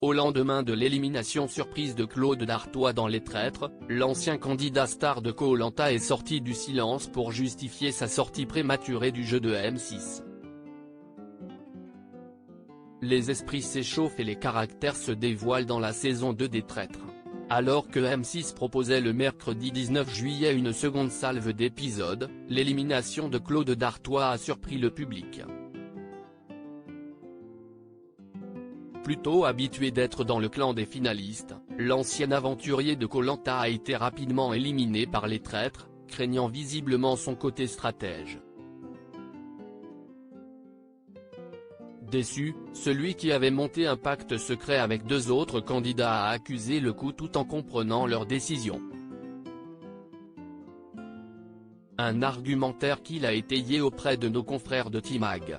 Au lendemain de l'élimination surprise de Claude Dartois dans Les Traîtres, l'ancien candidat star de Koh-Lanta est sorti du silence pour justifier sa sortie prématurée du jeu de M6. Les esprits s'échauffent et les caractères se dévoilent dans la saison 2 des Traîtres. Alors que M6 proposait le mercredi 19 juillet une seconde salve d'épisodes, l'élimination de Claude Dartois a surpris le public. Plutôt habitué d'être dans le clan des finalistes, l'ancien aventurier de Koh-Lanta a été rapidement éliminé par les Traîtres, craignant visiblement son côté stratège. Déçu, celui qui avait monté un pacte secret avec deux autres candidats a accusé le coup tout en comprenant leur décision. Un argumentaire qu'il a étayé auprès de nos confrères de Timag.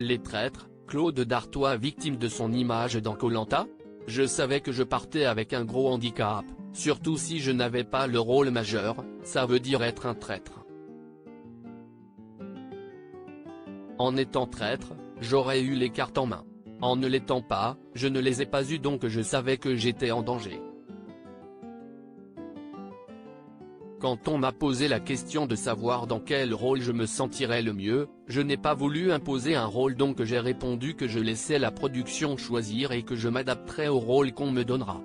Les Traîtres, Claude Dartois victime de son image dans Koh-Lanta ? Je savais que je partais avec un gros handicap, surtout si je n'avais pas le rôle majeur, ça veut dire être un traître. En étant traître, j'aurais eu les cartes en main. En ne l'étant pas, je ne les ai pas eues donc je savais que j'étais en danger. Quand on m'a posé la question de savoir dans quel rôle je me sentirais le mieux, je n'ai pas voulu imposer un rôle donc j'ai répondu que je laissais la production choisir et que je m'adapterais au rôle qu'on me donnera.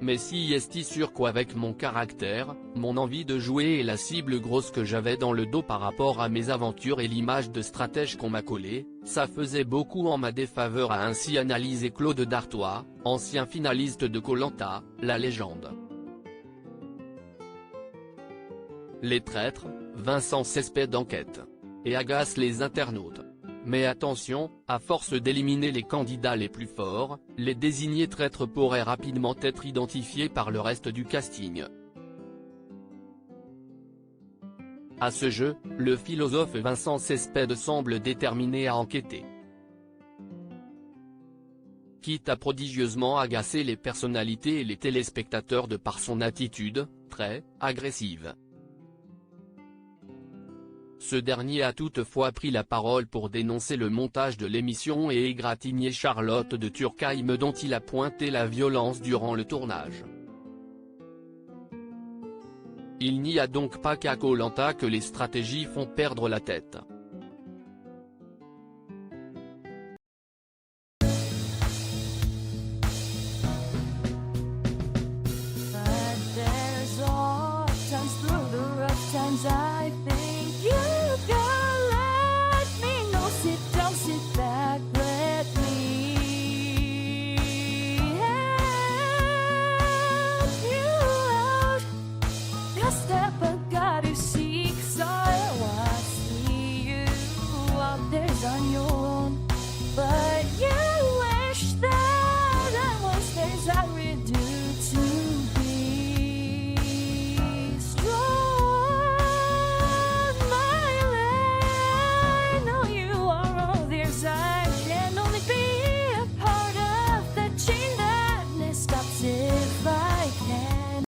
Mais si est sûr qu'avec mon caractère, mon envie de jouer et la cible grosse que j'avais dans le dos par rapport à mes aventures et l'image de stratège qu'on m'a collée, ça faisait beaucoup en ma défaveur a ainsi analysé Claude Dartois, ancien finaliste de Koh-Lanta, la légende. Les Traîtres, Vincent Cespedes d'enquête. Et agace les internautes. Mais attention, à force d'éliminer les candidats les plus forts, les désignés traîtres pourraient rapidement être identifiés par le reste du casting. À ce jeu, le philosophe Vincent Cespedes semble déterminé à enquêter. Quitte à prodigieusement agacer les personnalités et les téléspectateurs de par son attitude, très agressive. Ce dernier a toutefois pris la parole pour dénoncer le montage de l'émission et égratigner Charlotte de Turckheim dont il a pointé la violence durant le tournage. Il n'y a donc pas qu'à Koh-Lanta que les stratégies font perdre la tête.